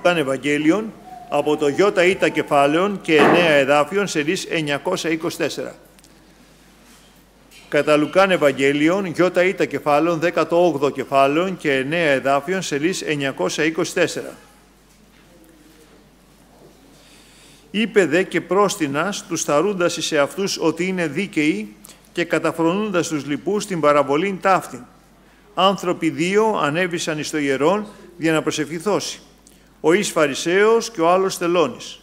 Ευαγγέλιον από το ΙΙ κεφάλαιον και 9 εδάφιων σελίς 924. Κατά Λουκάν Ευαγγέλιον, ΙΙ κεφάλαιον, 18 κεφάλαιον και 9 εδάφιων σελίς 924. Είπε δε και πρόστινας τους θαρούντας εις εαυτούς ότι είναι δίκαιοι και καταφρονούντας τους λοιπούς την παραβολήν ταύτην. Άνθρωποι δύο ανέβησαν εις το ιερόν για να προσευχηθώσει. Ο εις Φαρισαίος και ο άλλος τελώνης.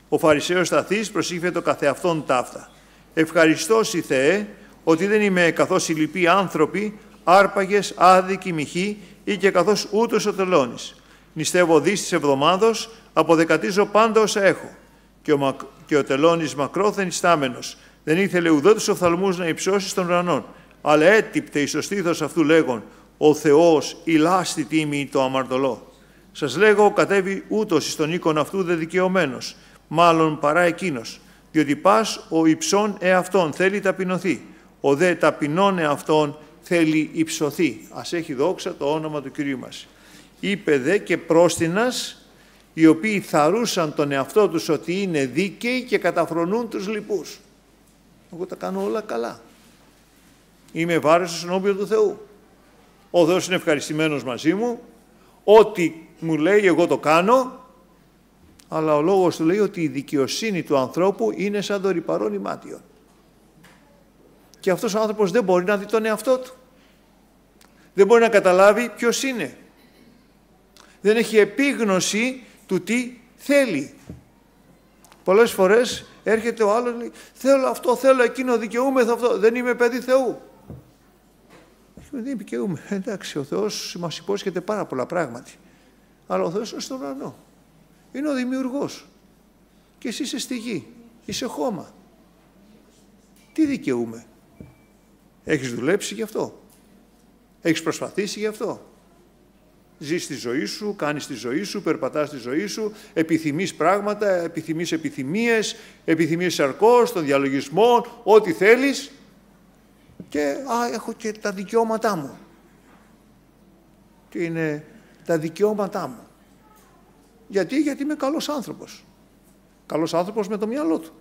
Ο Φαρισαίος σταθής προσήφε το καθεαυτόν ταύτα. Ευχαριστώσει Θεέ ότι δεν είμαι καθώς οι λοιποί άνθρωποι, άρπαγες, άδικοι, μοιχοί ή και καθώς ούτως ο τελώνης. Νηστεύω δις της εβδομάδος, αποδεκατίζω πάντα όσα έχω. Και ο τελώνης μακρόθεν ιστάμενος. Δεν ήθελε ουδέ τους οφθαλμούς να υψώσει στον ουρανόν, αλλά έτυπτε εις το στήθος αυτού λέγον, ο Θεός ηλάστη τίμη το αμαρτωλό. Σας λέγω, κατέβει ούτως εις τον οίκον αυτού δε δικαιωμένος, μάλλον παρά εκείνος, διότι πας ο υψών εαυτόν θέλει ταπεινωθεί, ο δε ταπεινών εαυτόν θέλει υψωθεί. Ας έχει δόξα το όνομα του Κυρίου μας. Είπε δε και πρόστινας, οι οποίοι θαρούσαν τον εαυτό τους ότι είναι δίκαιοι και καταφρονούν τους λοιπούς. Εγώ τα κάνω όλα καλά. Είμαι βάρος ενώπιον του Θεού. Ο Θεός είναι ευχαριστημένος μαζί μου. Ό,τι μου λέει εγώ το κάνω, αλλά ο λόγος του λέει ότι η δικαιοσύνη του ανθρώπου είναι σαν το ρυπαρόν ημάτιον. Και αυτός ο άνθρωπος δεν μπορεί να δει τον εαυτό του. Δεν μπορεί να καταλάβει ποιος είναι. Δεν έχει επίγνωση του τι θέλει. Πολλές φορές έρχεται ο άλλος, λέει, θέλω αυτό, θέλω εκείνο, δικαιούμαι αυτό, δεν είμαι παιδί Θεού. Δεν δικαιούμαι. Εντάξει, ο Θεός μας υπόσχεται πάρα πολλά πράγματα. Αλλά ο Θεός είναι στον ουρανό. Είναι ο δημιουργός. Και εσύ είσαι στη γη. Είσαι χώμα. Τι δικαιούμαι. Έχεις δουλέψει γι' αυτό. Έχεις προσπαθήσει γι' αυτό. Ζεις τη ζωή σου, κάνεις τη ζωή σου, περπατάς τη ζωή σου, επιθυμείς πράγματα, επιθυμείς επιθυμίες, επιθυμείς σαρκός, των διαλογισμών, ό,τι θέλεις και έχω και τα δικαιώματά μου. Τι είναι τα δικαιώματά μου. Γιατί είμαι καλός άνθρωπος. Καλός άνθρωπος με το μυαλό του.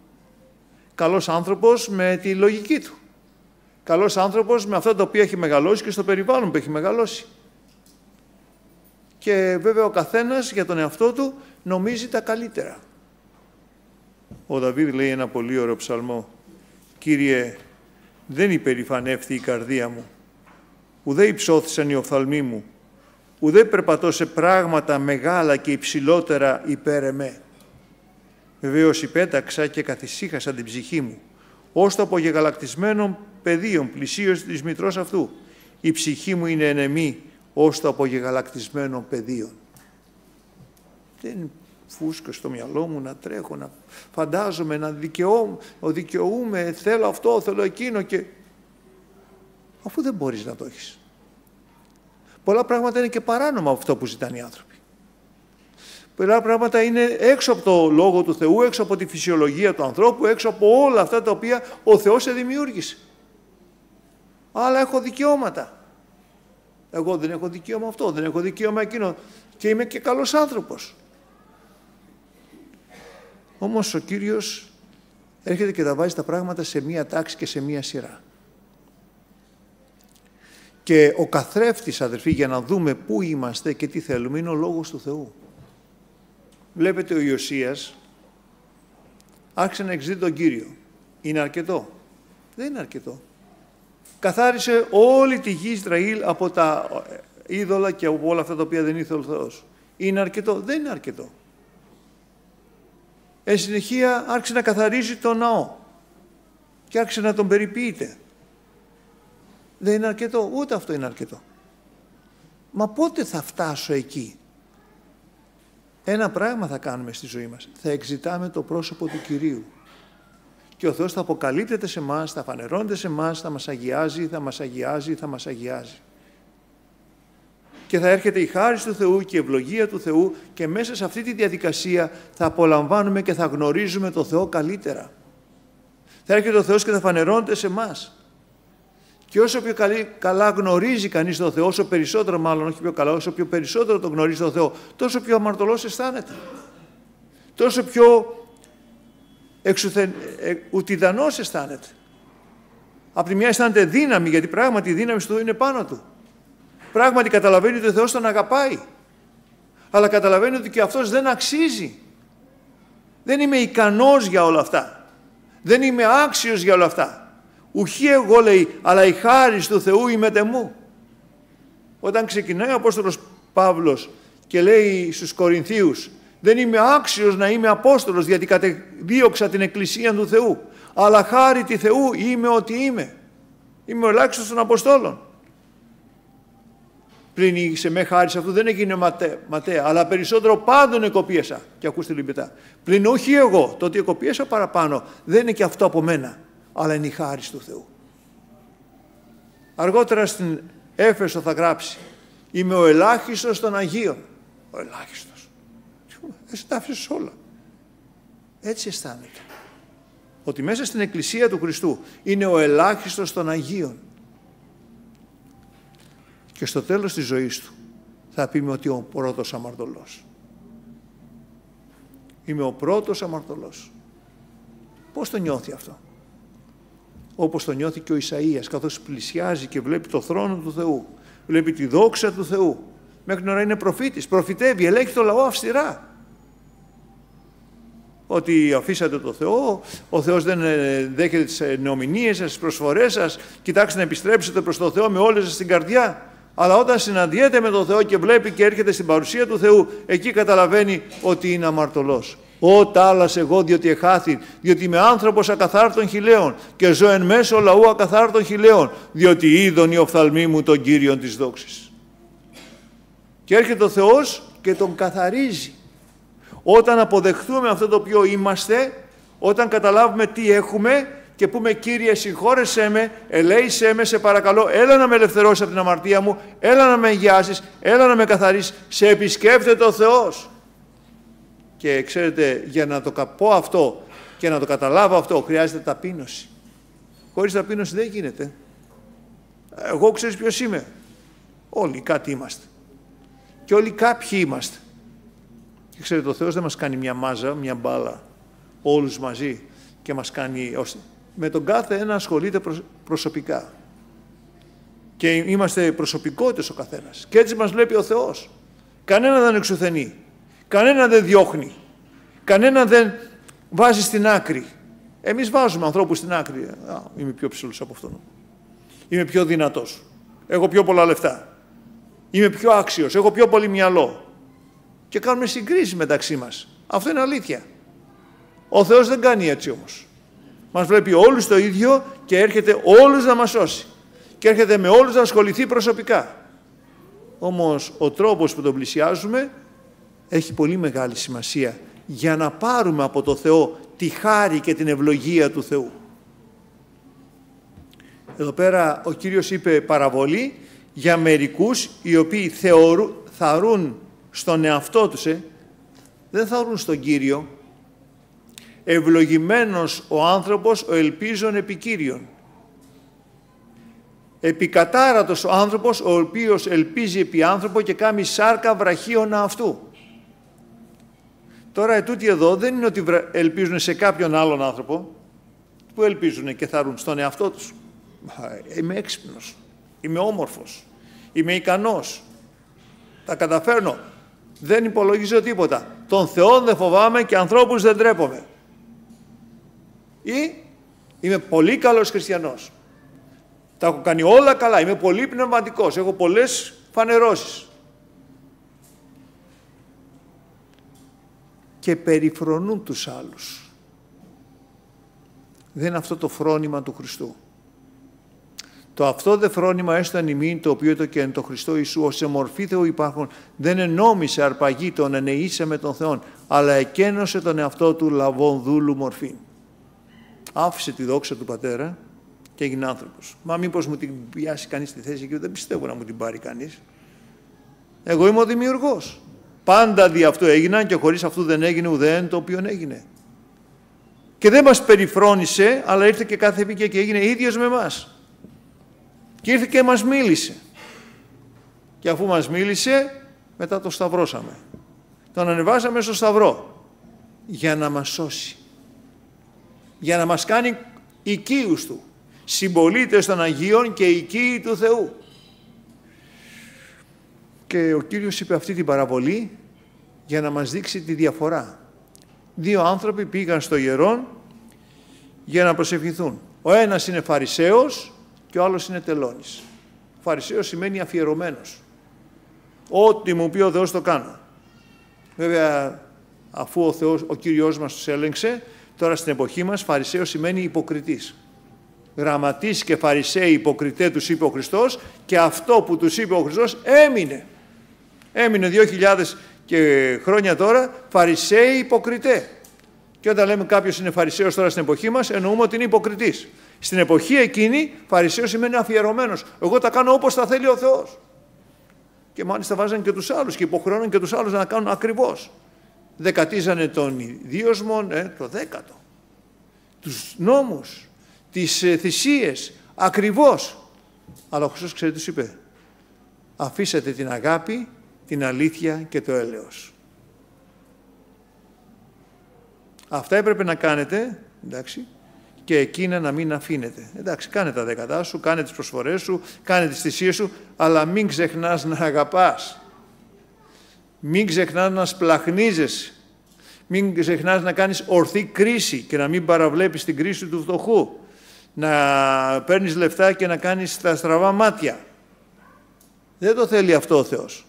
Καλός άνθρωπος με τη λογική του. Καλός άνθρωπος με αυτά τα οποία έχει μεγαλώσει και στο περιβάλλον που έχει μεγαλώσει. Και βέβαια ο καθένας για τον εαυτό του νομίζει τα καλύτερα. Ο Δαβίδ λέει ένα πολύ ωραίο ψαλμό. Κύριε, δεν υπερηφανεύθη η καρδία μου, ουδέ υψώθησαν οι οφθαλμοί μου, ουδέ περπατώ σε πράγματα μεγάλα και υψηλότερα υπέρ εμέ. Βεβαίως υπέταξα και καθησύχασα την ψυχή μου, ως το απογεγαλακτισμένων πεδίων πλησίως της μητρός αυτού. Η ψυχή μου είναι ενεμή, ως το απογεγαλακτισμένο πεδίο. Δεν φούσκω στο μυαλό μου να τρέχω, να φαντάζομαι, να δικαιούμαι, θέλω αυτό, θέλω εκείνο και... Αφού δεν μπορείς να το έχεις. Πολλά πράγματα είναι και παράνομα από αυτό που ζητάνε οι άνθρωποι. Πολλά πράγματα είναι έξω από το Λόγο του Θεού, έξω από τη φυσιολογία του ανθρώπου, έξω από όλα αυτά τα οποία ο Θεός σε δημιούργησε. Αλλά έχω δικαιώματα. Εγώ δεν έχω δικαίωμα αυτό, δεν έχω δικαίωμα εκείνο και είμαι και καλός άνθρωπος. Όμως ο Κύριος έρχεται και τα βάζει τα πράγματα σε μία τάξη και σε μία σειρά. Και ο καθρέφτης, αδερφοί, για να δούμε πού είμαστε και τι θέλουμε, είναι ο Λόγος του Θεού. Βλέπετε ο Ιωσίας άρχισε να εξητεί τον Κύριο. Είναι αρκετό? Δεν είναι αρκετό. Καθάρισε όλη τη γη Ισραήλ από τα είδωλα και από όλα αυτά τα οποία δεν ήθελε ο Θεός. Είναι αρκετό? Δεν είναι αρκετό. Εν συνεχεία άρχισε να καθαρίζει τον ναό και άρχισε να τον περιποιείται. Δεν είναι αρκετό? Ούτε αυτό είναι αρκετό. Μα πότε θα φτάσω εκεί? Ένα πράγμα θα κάνουμε στη ζωή μας. Θα εξητάμε το πρόσωπο του Κυρίου. Και ο Θεός θα αποκαλύπτεται σε εμάς, θα φανερώνεται σε εμάς, θα μας αγιάζει, θα μας αγιάζει, θα μας αγιάζει. Και θα έρχεται η χάρις του Θεού και η ευλογία του Θεού και μέσα σε αυτή τη διαδικασία θα απολαμβάνουμε και θα γνωρίζουμε το Θεό καλύτερα. Θα έρχεται ο Θεός και θα φανερώνεται σε εμάς. Και όσο πιο καλά γνωρίζει κανείς τον Θεό, όσο περισσότερο μάλλον, όχι πιο καλά, όσο πιο περισσότερο τον γνωρίζει τον Θεό, τόσο πιο αμαρτωλός αισθάνεται. Τόσο πιο ουτιδανός αισθάνεται. Απ' τη μια αισθάνεται δύναμη, γιατί πράγματι η δύναμη του Θεού είναι πάνω του. Πράγματι καταλαβαίνει ότι ο Θεός τον αγαπάει. Αλλά καταλαβαίνει ότι και αυτός δεν αξίζει. Δεν είμαι ικανός για όλα αυτά. Δεν είμαι άξιος για όλα αυτά. Ουχή εγώ, λέει, αλλά η χάρις του Θεού ημετε μου. Όταν ξεκινάει ο Απόστολος Παύλος και λέει στους Κορινθίους, δεν είμαι άξιος να είμαι Απόστολος, γιατί κατεδίωξα την Εκκλησία του Θεού, αλλά χάρη τη Θεού είμαι ό,τι είμαι. Είμαι ο ελάχιστος των Αποστόλων. Πριν σε με χάρις αυτού δεν έγινε ματέα, αλλά περισσότερο πάντων εκοπίασα. Και ακούστε λίγο μετά. Πλην όχι εγώ, το ότι εκοπίασα παραπάνω δεν είναι και αυτό από μένα, αλλά είναι η χάρις του Θεού. Αργότερα στην Έφεσο θα γράψει, είμαι ο ελάχιστος των Αγίων. Ο ελάχιστος. Εσύ τα άφησες όλα. Έτσι αισθάνεται. Ότι μέσα στην Εκκλησία του Χριστού είναι ο ελάχιστος των Αγίων. Και στο τέλος της ζωής του θα πει ότι ο πρώτος αμαρτωλός. Είμαι ο πρώτος αμαρτωλός. Πώς το νιώθει αυτό? Όπως το νιώθει και ο Ισαΐας, καθώς πλησιάζει και βλέπει το θρόνο του Θεού, βλέπει τη δόξα του Θεού. Μέχρι την ώρα είναι προφήτης, προφητεύει, ελέγχει το λαό αυστηρά. Ότι αφήσατε το Θεό, ο Θεός δεν δέχεται τις νεομηνίες σας, τις προσφορές σας, κοιτάξτε να επιστρέψετε προς το Θεό με όλες σας την καρδιά. Αλλά όταν συναντιέται με τον Θεό και βλέπει και έρχεται στην παρουσία του Θεού, εκεί καταλαβαίνει ότι είναι αμαρτωλός. «Ω τάλας εγώ διότι εχάθην, διότι είμαι άνθρωπος ακαθάρτων χιλέων και ζω εν μέσω λαού ακαθάρτων χιλέων, διότι είδον οι οφθαλμοί μου τον Κύριον της δόξης». Και έρχεται ο Θεός και τον καθαρίζει. Όταν αποδεχθούμε αυτό το οποίο είμαστε, όταν καταλάβουμε τι έχουμε και πούμε «Κύριε συγχώρεσέ με, ελέησέ με, σε παρακαλώ, έλα να με ελευθερώσεις από την αμαρτία μου, έλα να με αγιάσεις, έλα να με καθαρίσεις», σε επισκέφτεται ο Θεός. Και ξέρετε, για να το πω αυτό και να το καταλάβω αυτό, χρειάζεται ταπείνωση. Χωρίς ταπείνωση δεν γίνεται. Εγώ ξέρεις ποιος είμαι? Όλοι κάτι είμαστε. Και όλοι κάποιοι είμαστε. Και ξέρετε, ο Θεός δεν μας κάνει μια μάζα, μια μπάλα, όλους μαζί και μας κάνει... Με τον κάθε ένα ασχολείται προσωπικά. Και είμαστε προσωπικότητες ο καθένας. Και έτσι μας βλέπει ο Θεός. Κανένα δεν εξουθενεί. Κανένα δεν διώχνει. Κανένα δεν βάζει στην άκρη. Εμείς βάζουμε ανθρώπους στην άκρη. Είμαι πιο ψηλός από αυτόν. Είμαι πιο δυνατός. Έχω πιο πολλά λεφτά. Είμαι πιο άξιος. Έχω πιο πολύ μυαλό. Και κάνουμε συγκρίσεις μεταξύ μας. Αυτό είναι αλήθεια. Ο Θεός δεν κάνει έτσι όμως. Μας βλέπει όλους το ίδιο και έρχεται όλους να μας σώσει. Και έρχεται με όλους να ασχοληθεί προσωπικά. Όμως ο τρόπος που τον πλησιάζουμε έχει πολύ μεγάλη σημασία για να πάρουμε από το Θεό τη χάρη και την ευλογία του Θεού. Εδώ πέρα ο Κύριος είπε παραβολή για μερικούς οι οποίοι θαρούν στον εαυτό τους, δεν θαρούν στον Κύριο. Ευλογημένος ο άνθρωπος, ο ελπίζων επί Κύριον. Επικατάρατος ο άνθρωπος, ο οποίος ελπίζει επί άνθρωπο και κάνει σάρκα βραχίωνα αυτού. Τώρα ετούτοι εδώ δεν είναι ότι ελπίζουν σε κάποιον άλλον άνθρωπο. Πού ελπίζουν και θαρούν? Στον εαυτό τους. Είμαι έξυπνος, είμαι όμορφος, είμαι ικανός, τα καταφέρνω, δεν υπολογίζω τίποτα. Τον Θεό δεν φοβάμαι και ανθρώπους δεν τρέπομαι. Ή είμαι πολύ καλός χριστιανός. Τα έχω κάνει όλα καλά. Είμαι πολύ πνευματικός. Έχω πολλές φανερώσεις. Και περιφρονούν τους άλλους. Δεν είναι αυτό το φρόνημα του Χριστού. Το αυτό δε φρόνημα έστω εν ημίν, το οποίο το και εν το Χριστό Ιησού, ως σε μορφή Θεού υπάρχουν, δεν ενόμισε αρπαγή τον ενεήσε με τον Θεόν, αλλά εκένωσε τον εαυτό του λαβών δούλου μορφή. Άφησε τη δόξα του Πατέρα και έγινε άνθρωπος. Μα μήπως μου την πιάσει κανείς στη θέση και δεν πιστεύω να μου την πάρει κανείς. Εγώ είμαι ο δημιουργός. Πάντα δι' αυτό έγιναν και χωρίς αυτού δεν έγινε ουδέν το οποίο έγινε. Και δεν μας περιφρόνησε, αλλά ήρθε και κάθε και έγινε ίδιος με εμάς. Και ήρθε και μας μίλησε. Και αφού μας μίλησε, μετά το σταυρώσαμε. Τον ανεβάσαμε στο σταυρό για να μας σώσει. Για να μας κάνει οικείους Του, συμπολίτες των Αγίων και οικείοι του Θεού. Και ο Κύριος είπε αυτή την παραβολή για να μας δείξει τη διαφορά. Δύο άνθρωποι πήγαν στο ιερόν για να προσευχηθούν. Ο ένας είναι Φαρισαίος και ο άλλος είναι τελώνης. Φαρισαίος σημαίνει αφιερωμένος. Ό,τι μου πει ο Θεός το κάνω. Βέβαια, αφού ο Κύριος μας τους έλεγξε, τώρα στην εποχή μας Φαρισαίος σημαίνει υποκριτής. Γραμματείς και Φαρισαίοι υποκριτέ τους είπε ο Χριστός, και αυτό που τους είπε ο Χριστός έμεινε. Έμεινε 2.000 και χρόνια τώρα Φαρισαίοι υποκριτέ. Και όταν λέμε κάποιος είναι Φαρισαίος τώρα στην εποχή μας, εννοούμε ότι είναι υποκριτής. Στην εποχή εκείνη, Φαρισαίος σημαίνει αφιερωμένος. Εγώ τα κάνω όπως τα θέλει ο Θεός. Και μάλιστα βάζαν και τους άλλους και υποχρεώναν και τους άλλους να κάνουν ακριβώς. Δεκατίζανε τον δίωσμον, το 10ο. Τους νόμους, τις θυσίες, ακριβώς. Αλλά ο Χριστός, ξέρετε, τους είπε, αφήσατε την αγάπη, την αλήθεια και το έλεος. Αυτά έπρεπε να κάνετε, εντάξει, και εκείνα να μην αφήνετε. Εντάξει, κάνε τα δέκατά σου, κάνε τις προσφορές σου, κάνε τις θυσίες σου, αλλά μην ξεχνάς να αγαπάς. Μην ξεχνάς να σπλαχνίζεσαι. Μην ξεχνάς να κάνεις ορθή κρίση και να μην παραβλέπεις την κρίση του φτωχού. Να παίρνεις λεφτά και να κάνεις τα στραβά μάτια. Δεν το θέλει αυτό ο Θεός.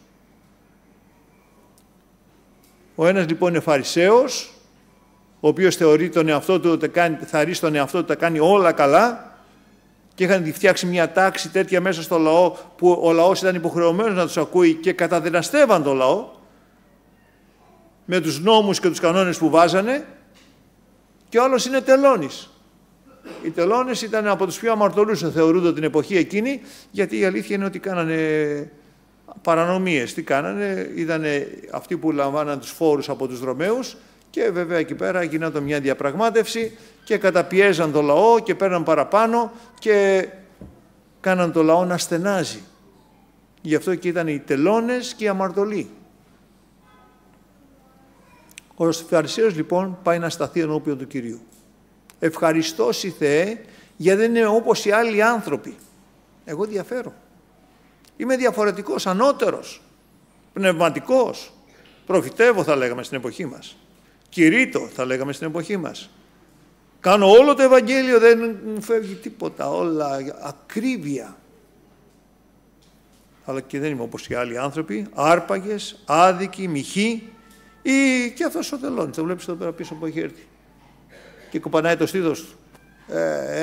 Ο ένας λοιπόν είναι Φαρισαίος, ο οποίος θεωρεί τον εαυτό του ότι θα ρίξει τον εαυτό του, τα κάνει όλα καλά, και είχαν φτιάξει μια τάξη τέτοια μέσα στο λαό που ο λαός ήταν υποχρεωμένος να τους ακούει και καταδυναστεύαν τον λαό με τους νόμους και τους κανόνες που βάζανε. Και ο άλλος είναι τελώνης. Οι τελώνες ήταν από τους πιο αμαρτωλούς, θεωρούνται την εποχή εκείνη, γιατί η αλήθεια είναι ότι κάνανε παρανομίες. Τι κάνανε? Ήτανε αυτοί που λαμβάναν τους φόρους από τους Ρωμαίους, και βέβαια εκεί πέρα γινόταν μια διαπραγμάτευση και καταπιέζαν το λαό και παίρναν παραπάνω και κάναν το λαό να στενάζει. Γι' αυτό και ήταν οι τελώνες και οι αμαρτωλοί. Ο Φαρισαίος λοιπόν πάει να σταθεί ενώπιον του Κυρίου. Ευχαριστώσει Θεέ, γιατί δεν είναι όπως οι άλλοι άνθρωποι. Εγώ διαφέρω. Είμαι διαφορετικός, ανώτερος, πνευματικός. Προφητεύω, θα λέγαμε στην εποχή μας. Κηρύττω, θα λέγαμε στην εποχή μας. Κάνω όλο το Ευαγγέλιο, δεν μου φεύγει τίποτα, όλα ακρίβεια. Αλλά και δεν είμαι όπως οι άλλοι άνθρωποι, άρπαγες, άδικοι, μοιχοί, ή και αυτός ο τελώνης. Το βλέπεις εδώ πέρα πίσω που έχει έρθει. Και κοπανάει το στήθος του.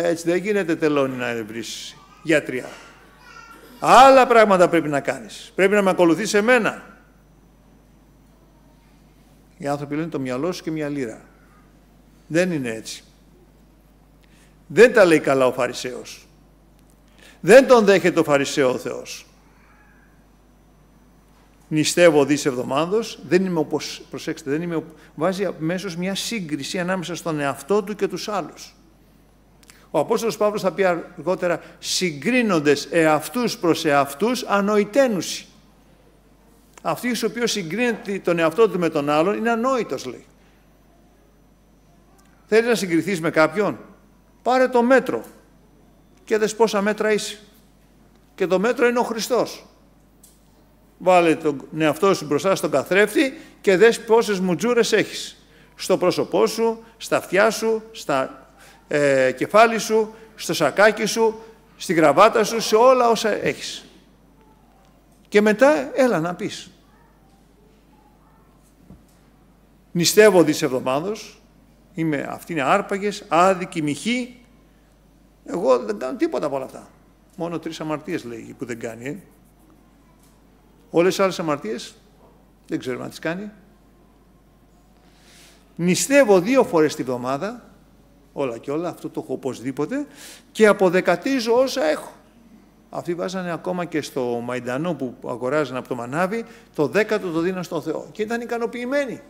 Έτσι δεν γίνεται τελώνη να βρεις γιατριά. Άλλα πράγματα πρέπει να κάνεις. Πρέπει να με ακολουθείς εμένα. Οι άνθρωποι λένε το μυαλό σου και μια λίρα. Δεν είναι έτσι. Δεν τα λέει καλά ο Φαρισαίος. Δεν τον δέχεται ο Φαρισαίο ο Θεός. Νηστεύω δις εβδομάδος, δεν είμαι όπως, προσέξτε, δεν είμαι, βάζει αμέσως μια σύγκριση ανάμεσα στον εαυτό του και τους άλλους. Ο Απόστολος Παύλος θα πει αργότερα, συγκρίνοντες εαυτούς προς εαυτούς ανοητένουσι. Αυτοί ο οποίος συγκρίνεται τον εαυτό του με τον άλλον είναι ανόητος, λέει. Θέλεις να συγκριθείς με κάποιον? Πάρε το μέτρο και δες πόσα μέτρα είσαι. Και το μέτρο είναι ο Χριστός. Βάλε τον εαυτό σου μπροστά στον καθρέφτη και δες πόσες μουτζούρες έχεις. Στο πρόσωπό σου, στα αυτιά σου, στα κεφάλι σου, στο σακάκι σου, στη γραβάτα σου, σε όλα όσα έχεις. Και μετά έλα να πεις. Νηστεύω δις εβδομάδος, αυτοί είναι άρπαγες, άδικοι, μοιχοί. Εγώ δεν κάνω τίποτα από όλα αυτά. Μόνο 3 αμαρτίες λέει που δεν κάνει. Όλες οι άλλες αμαρτίες δεν ξέρουμε να τις κάνει. Νηστεύω 2 φορές τη βδομάδα, όλα και όλα, αυτό το έχω οπωσδήποτε, και αποδεκατίζω όσα έχω. Αυτοί βάζανε ακόμα και στο μαϊντανό που αγοράζανε από το μανάβι, το 10ο το δίναν στον Θεό. Και ήταν ικανοποιημένοι.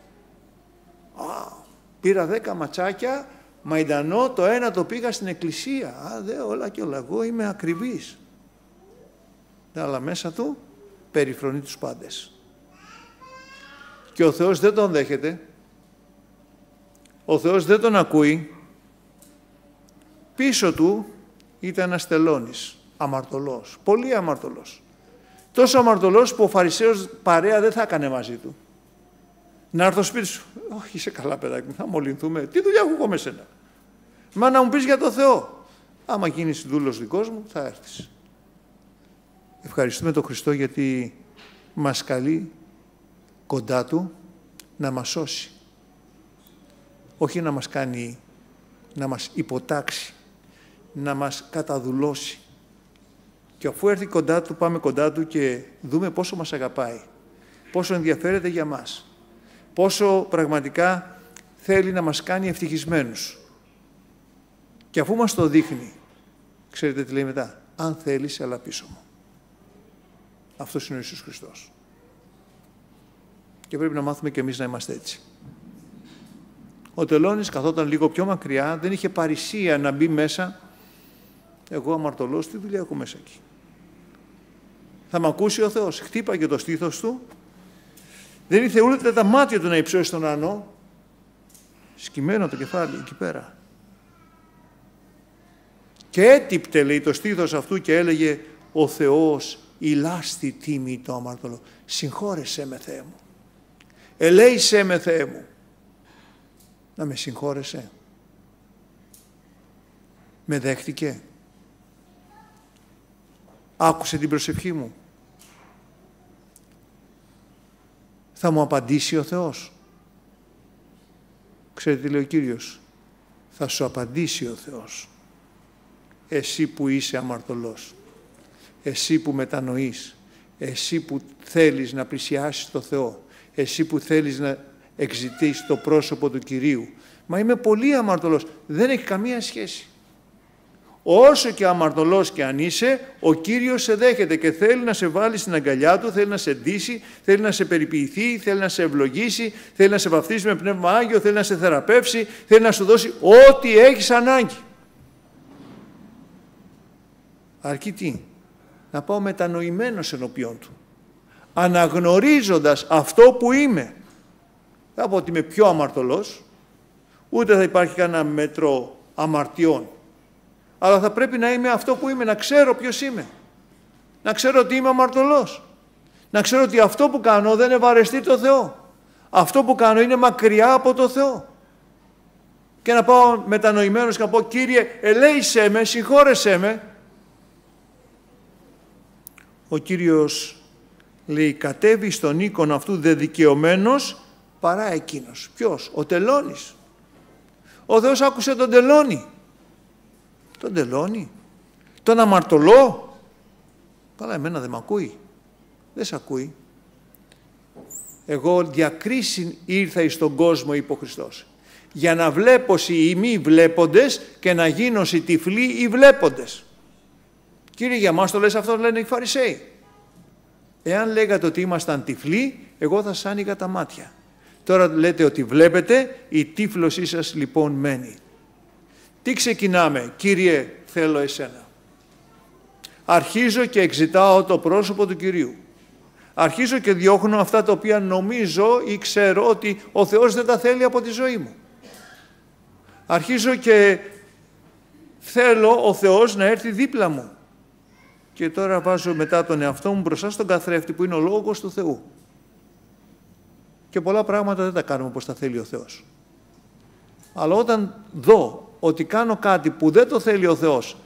Πήρα 10 ματσάκια, μαϊντανό, το ένα το πήγα στην εκκλησία. Όλα και όλα, εγώ είμαι ακριβής. αλλά μέσα του περιφρονεί τους πάντες. Και ο Θεός δεν τον δέχεται, ο Θεός δεν τον ακούει. Πίσω του ήταν ένας τελώνης, αμαρτωλός, πολύ αμαρτωλός. Τόσο αμαρτωλός που ο Φαρισαίος παρέα δεν θα έκανε μαζί του. Να έρθω σπίτι σου. Όχι, είσαι καλά παιδάκι μου, θα μολυνθούμε. Τι δουλειά έχω εγώ με σένα? Μα να μου πεις για το Θεό. Άμα γίνεις δούλος δικός μου, θα έρθεις. Ευχαριστούμε τον Χριστό γιατί μας καλεί κοντά Του να μας σώσει. Όχι να μας κάνει, να μας υποτάξει, να μας καταδουλώσει. Και αφού έρθει κοντά Του, πάμε κοντά Του και δούμε πόσο μας αγαπάει, πόσο ενδιαφέρεται για μας, πόσο πραγματικά θέλει να μας κάνει ευτυχισμένους. Και αφού μας το δείχνει, ξέρετε τι λέει μετά? Αν θέλεις, έλα πίσω μου. Αυτός είναι ο Ιησούς Χριστός. Και πρέπει να μάθουμε και εμείς να είμαστε έτσι. Ο τελώνης καθόταν λίγο πιο μακριά, δεν είχε παρησία να μπει μέσα. Εγώ αμαρτωλός, τι δουλειά έχω μέσα εκεί? Θα μ' ακούσει ο Θεός? Χτύπαγε το στήθος του. Δεν ήρθε ούτε τα μάτια του να υψώσει τον ουρανό. Σκυμμένο το κεφάλι εκεί πέρα. Και έτυπτε, λέει, το στήθος αυτού και έλεγε: ο Θεός ηλάστη τίμη το αμαρτωλό. Συγχώρεσέ με, Θεέ μου. Ελέησέ με, Θεέ μου. Να με συγχώρεσέ. Με δέχτηκε. Άκουσε την προσευχή μου. Θα μου απαντήσει ο Θεός? Ξέρετε τι λέει ο Κύριος? Θα σου απαντήσει ο Θεός. Εσύ που είσαι αμαρτωλός, εσύ που μετανοείς, εσύ που θέλεις να πλησιάσεις το Θεό, εσύ που θέλεις να εξητήσεις το πρόσωπο του Κυρίου. Μα είμαι πολύ αμαρτωλός. Δεν έχει καμία σχέση. Όσο και αμαρτωλός και αν είσαι, ο Κύριος σε δέχεται και θέλει να σε βάλει στην αγκαλιά Του, θέλει να σε ντύσει, θέλει να σε περιποιηθεί, θέλει να σε ευλογήσει, θέλει να σε βαφτίσει με Πνεύμα Άγιο, θέλει να σε θεραπεύσει, θέλει να σου δώσει ό,τι έχεις ανάγκη. Αρκεί τι? Να πάω μετανοημένος ενώπιον Του, αναγνωρίζοντας αυτό που είμαι. Θα πω ότι είμαι πιο αμαρτωλός, ούτε θα υπάρχει κανένα μέτρο αμαρτιών. Αλλά θα πρέπει να είμαι αυτό που είμαι, να ξέρω ποιος είμαι. Να ξέρω ότι είμαι αμαρτωλός. Να ξέρω ότι αυτό που κάνω δεν ευαρεστεί το Θεό. Αυτό που κάνω είναι μακριά από το Θεό. Και να πάω μετανοημένος και να πω: Κύριε, ελέησέ με, συγχώρεσέ με. Ο Κύριος λέει: κατέβει στον οίκον αυτού δε δικαιωμένος παρά εκείνος. Ποιος? Ο τελώνης. Ο Θεός άκουσε τον τελώνη. Τον τελώνη, τον αμαρτωλό. Καλά, εμένα δεν μ' ακούει. Δεν σ' ακούει. Εγώ διακρίσιν ήρθα εις τον κόσμο, είπε ο Χριστός, για να βλέπωσι οι μη βλέποντες και να γίνωσι τυφλοί οι βλέποντες. Κύριε, για μας το λες αυτό? Λένε οι Φαρισαίοι. Εάν λέγατε ότι ήμασταν τυφλοί, εγώ θα σας άνοιγα τα μάτια. Τώρα λέτε ότι βλέπετε, η τύφλωσή σας λοιπόν μένει. Τι ξεκινάμε? Κύριε, θέλω εσένα. Αρχίζω και εξητάω το πρόσωπο του Κυρίου. Αρχίζω και διώχνω αυτά τα οποία νομίζω ή ξέρω ότι ο Θεός δεν τα θέλει από τη ζωή μου. Αρχίζω και θέλω ο Θεός να έρθει δίπλα μου. Και τώρα βάζω μετά τον εαυτό μου μπροστά στον καθρέφτη που είναι ο Λόγος του Θεού. Και πολλά πράγματα δεν τα κάνουμε όπως τα θέλει ο Θεός. Αλλά όταν δω ότι κάνω κάτι που δεν το θέλει ο Θεός,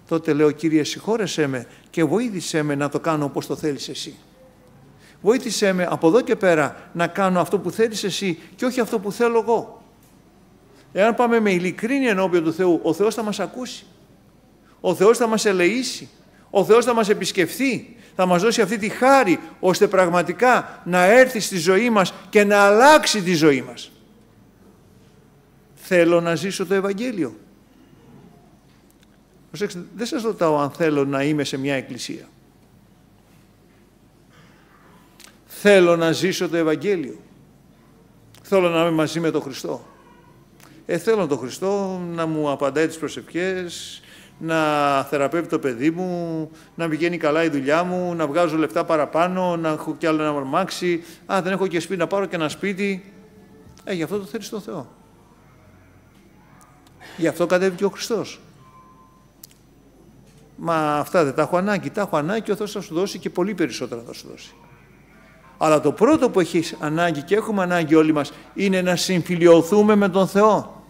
τότε λέω: Κύριε, συγχώρεσέ με και βοήθησέ με να το κάνω όπως το θέλεις εσύ. Βοήθησέ με από εδώ και πέρα να κάνω αυτό που θέλεις εσύ και όχι αυτό που θέλω εγώ. Εάν πάμε με ειλικρίνη ενώπιον του Θεού, ο Θεός θα μας ακούσει. Ο Θεός θα μας ελεήσει. Ο Θεός θα μας επισκεφθεί. Θα μας δώσει αυτή τη χάρη ώστε πραγματικά να έρθει στη ζωή μας και να αλλάξει τη ζωή μας. Θέλω να ζήσω το Ευαγγέλιο. Προσέξτε, δεν σας ρωτάω αν θέλω να είμαι σε μια εκκλησία. Θέλω να ζήσω το Ευαγγέλιο. Θέλω να είμαι μαζί με τον Χριστό. Θέλω τον Χριστό να μου απαντάει τις προσευχές, να θεραπεύει το παιδί μου, να πηγαίνει καλά η δουλειά μου, να βγάζω λεφτά παραπάνω, να έχω κι άλλο ένα αμάξι. Δεν έχω και σπίτι, να πάρω και ένα σπίτι. Γι' αυτό το θέλεις τον Θεό. Γι' αυτό κατέβηκε ο Χριστός. Μα αυτά δεν τα έχω ανάγκη. Τα έχω ανάγκη και ο Θεός θα σου δώσει και πολύ περισσότερα θα σου δώσει. Αλλά το πρώτο που έχεις ανάγκη και έχουμε ανάγκη όλοι μας είναι να συμφιλιωθούμε με τον Θεό.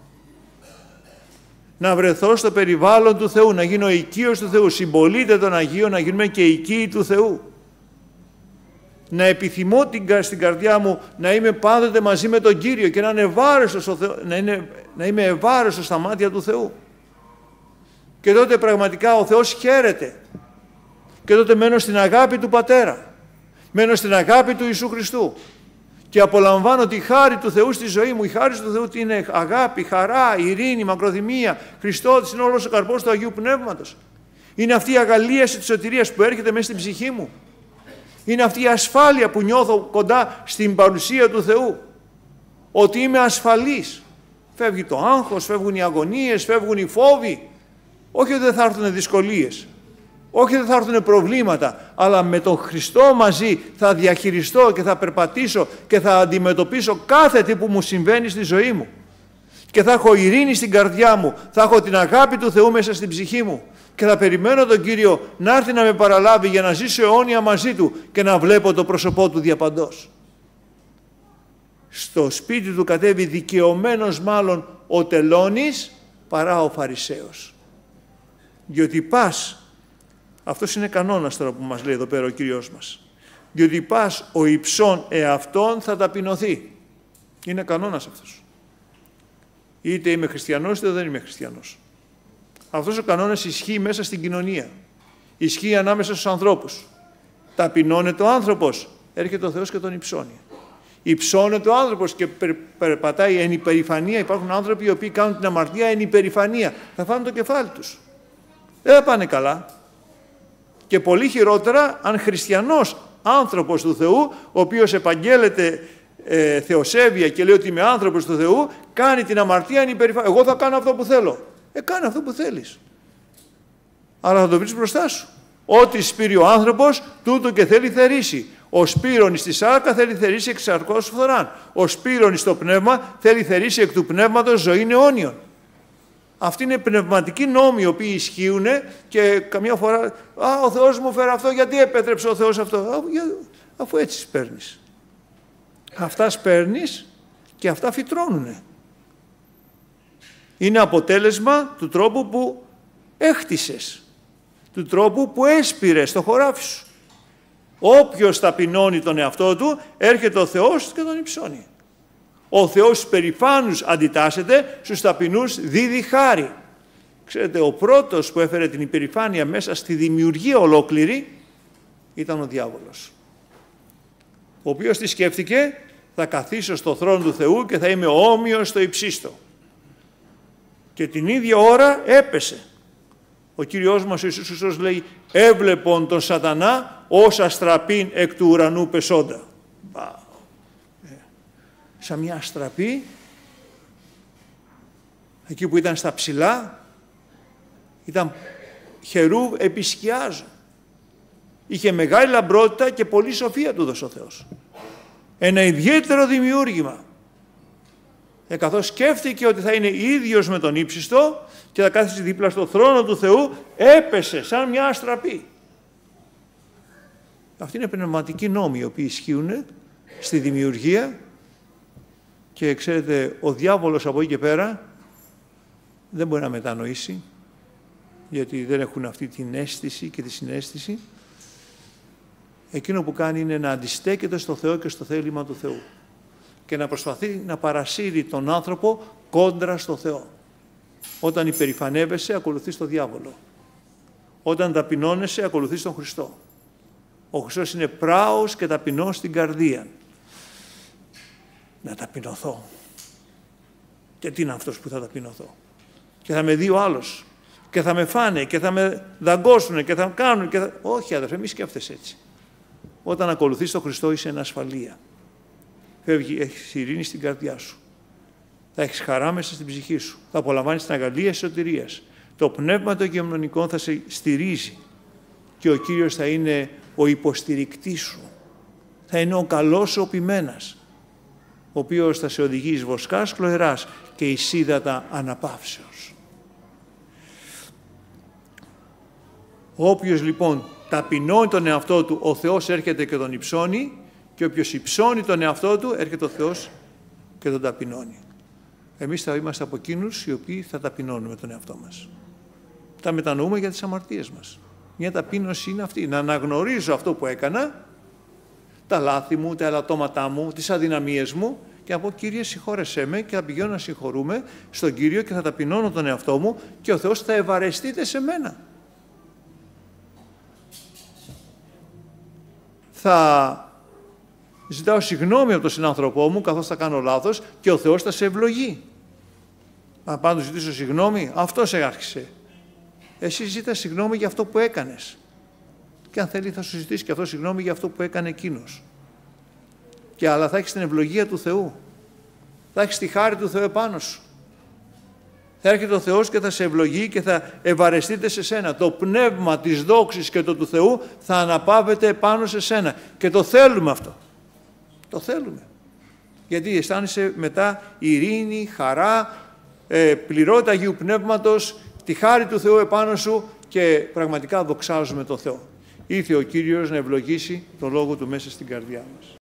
Να βρεθώ στο περιβάλλον του Θεού, να γίνω οικείος του Θεού, συμπολίτε των Αγίων, να γίνουμε και οικείοι του Θεού. Να επιθυμώ στην καρδιά μου να είμαι πάντοτε μαζί με τον Κύριο και να είμαι ευάρεστος στα μάτια του Θεού. Και τότε πραγματικά ο Θεός χαίρεται. Και τότε μένω στην αγάπη του Πατέρα. Μένω στην αγάπη του Ιησού Χριστού. Και απολαμβάνω τη χάρη του Θεού στη ζωή μου. Η χάρη του Θεού είναι αγάπη, χαρά, ειρήνη, μακροθυμία. Χριστότης είναι όλος ο καρπός του Αγίου Πνεύματος. Είναι αυτή η αγαλίαση της σωτηρίας που έρχεται μέσα στην ψυχή μου. Είναι αυτή η ασφάλεια που νιώθω κοντά στην παρουσία του Θεού. Ότι είμαι ασφαλής. Φεύγει το άγχος, φεύγουν οι αγωνίες, φεύγουν οι φόβοι. Όχι ότι δεν θα έρθουν δυσκολίες. Όχι ότι δεν θα έρθουν προβλήματα. Αλλά με τον Χριστό μαζί θα διαχειριστώ και θα περπατήσω και θα αντιμετωπίσω κάθε τι που μου συμβαίνει στη ζωή μου. Και θα έχω ειρήνη στην καρδιά μου. Θα έχω την αγάπη του Θεού μέσα στην ψυχή μου. Και θα περιμένω τον Κύριο να έρθει να με παραλάβει για να ζήσω αιώνια μαζί Του και να βλέπω το πρόσωπό Του διαπαντός. Στο σπίτι του κατέβει δικαιωμένος μάλλον ο τελώνης παρά ο Φαρισαίος. Διότι πας, αυτός είναι κανόνας τώρα που μας λέει εδώ πέρα ο Κύριος μας, διότι πας ο υψών εαυτόν θα ταπεινωθεί. Είναι κανόνας αυτός. Είτε είμαι χριστιανός είτε δεν είμαι χριστιανός. Αυτός ο κανόνας ισχύει μέσα στην κοινωνία. Ισχύει ανάμεσα στους ανθρώπους. Ταπεινώνεται ο άνθρωπος, έρχεται ο Θεός και τον υψώνει. Υψώνεται ο άνθρωπος και περπατάει εν υπερηφανία. Υπάρχουν άνθρωποι οι οποίοι κάνουν την αμαρτία εν υπερηφανία. Θα φάνε το κεφάλι τους. Δεν θα πάνε καλά. Και πολύ χειρότερα αν χριστιανός άνθρωπος του Θεού, ο οποίος επαγγέλλεται θεοσέβεια και λέει ότι είμαι άνθρωπος του Θεού, κάνει την αμαρτία εν υπερηφανία. Εγώ θα κάνω αυτό που θέλω. Κάνε αυτό που θέλεις. Αλλά θα το βρεις μπροστά σου. Ό,τι σπείρει ο άνθρωπος, τούτο και θέλει θερήσει. Ο σπείρων στη σάρκα θέλει θερήσει εξ σαρκός φθοράν. Ο σπείρων στο πνεύμα θέλει θερήσει εκ του πνεύματος ζωήν αιώνιον. Αυτοί είναι πνευματικοί νόμοι οι οποίοι ισχύουν και καμιά φορά ο Θεός μου φέρε αυτό, γιατί επέτρεψε ο Θεός αυτό. Αφού έτσι σπέρνεις. Αυτά σπέρνεις και αυτά φυτρώνουνε. Είναι αποτέλεσμα του τρόπου που έχτισες, του τρόπου που έσπηρες το χωράφι σου. Όποιος ταπεινώνει τον εαυτό του, έρχεται ο Θεός και τον υψώνει. Ο Θεός στους περηφάνους αντιτάσσεται, στους ταπεινούς δίδει χάρη. Ξέρετε, ο πρώτος που έφερε την υπερηφάνεια μέσα στη δημιουργία ολόκληρη ήταν ο διάβολος. Ο οποίος τη σκέφτηκε, θα καθίσω στο θρόνο του Θεού και θα είμαι όμοιος στο υψίστο. Και την ίδια ώρα έπεσε. Ο Κύριος μας ο Ιησούς Χριστός λέει, έβλεπον τον σατανά ως αστραπήν εκ του ουρανού πεσόντα. Σαν μια αστραπή, εκεί που ήταν στα ψηλά, ήταν χερούβ επισκιάζω. Είχε μεγάλη λαμπρότητα και πολλή σοφία του δώσε ο Θεός. Ένα ιδιαίτερο δημιούργημα. Καθώς σκέφτηκε ότι θα είναι ίδιος με τον ύψιστο και θα κάθισε δίπλα στο θρόνο του Θεού, έπεσε σαν μια αστραπή. Αυτοί είναι πνευματικοί νόμοι οι οποίοι ισχύουν στη δημιουργία και ξέρετε, ο διάβολος από εκεί και πέρα δεν μπορεί να μετανοήσει, γιατί δεν έχουν αυτή την αίσθηση και τη συναίσθηση. Εκείνο που κάνει είναι να αντιστέκεται στο Θεό και στο θέλημα του Θεού και να προσπαθεί να παρασύρει τον άνθρωπο κόντρα στο Θεό. Όταν υπερηφανεύεσαι, ακολουθείς τον διάβολο. Όταν ταπεινώνεσαι, ακολουθείς τον Χριστό. Ο Χριστός είναι πράος και ταπεινός στην καρδία. Να ταπεινωθώ. Και τι είναι αυτός που θα ταπεινωθώ? Και θα με δει ο άλλος. Και θα με φάνε και θα με δαγκώσουν και θα με κάνουν. Και θα... Όχι αδερφέ, μη σκέφτεσαι έτσι. Όταν ακολουθείς τον Χριστό είσαι εν ασφαλεία. Φεύγει, έχεις ειρήνη στην καρδιά σου. Θα έχεις χαρά μέσα στην ψυχή σου. Θα απολαμβάνεις την αγαλία της σωτηρίας. Το πνεύμα των γεμνονικών θα σε στηρίζει και ο Κύριος θα είναι ο υποστηρικτής σου. Θα είναι ο καλός σου ποιμένας, ο οποίος θα σε οδηγεί εις βοσκάς κλωεράς και εις ύδατα αναπαύσεως. Όποιος λοιπόν ταπεινώνει τον εαυτό του, ο Θεός έρχεται και τον υψώνει, και όποιος υψώνει τον εαυτό του, έρχεται ο Θεός και τον ταπεινώνει. Εμείς θα είμαστε από εκείνους οι οποίοι θα ταπεινώνουμε τον εαυτό μας. Τα μετανοούμε για τις αμαρτίες μας. Μια ταπείνωση είναι αυτή, να αναγνωρίζω αυτό που έκανα, τα λάθη μου, τα ελαττώματά μου, τις αδυναμίες μου, και να πω, Κύριε, συγχώρεσέ με, και θα πηγαίνω να συγχωρούμε στον Κύριο και θα ταπεινώνω τον εαυτό μου και ο Θεός θα ευαρεστείται σε μένα. Θα ζητάω συγγνώμη από τον συνάνθρωπό μου καθώς θα κάνω λάθος και ο Θεός θα σε ευλογεί. Αν πάντω ζητήσω συγγνώμη, αυτός άρχισε. Εσύ ζήτα συγγνώμη για αυτό που έκανες. Και αν θέλει θα σου ζητήσει και αυτό συγγνώμη για αυτό που έκανε εκείνος. Αλλά θα έχεις την ευλογία του Θεού. Θα έχεις τη χάρη του Θεού επάνω σου. Θα έρχεται ο Θεός και θα σε ευλογεί και θα ευαρεστείτε σε σένα. Το πνεύμα της δόξης και το του Θεού θα αναπαύεται επάνω σε σένα. Και το θέλουμε αυτό. Το θέλουμε. Γιατί αισθάνεσαι μετά ειρήνη, χαρά, πληρότητα Αγίου Πνεύματος, τη χάρη του Θεού επάνω σου και πραγματικά δοξάζουμε τον Θεό. Ήρθε ο Κύριος να ευλογήσει τον Λόγο Του μέσα στην καρδιά μας.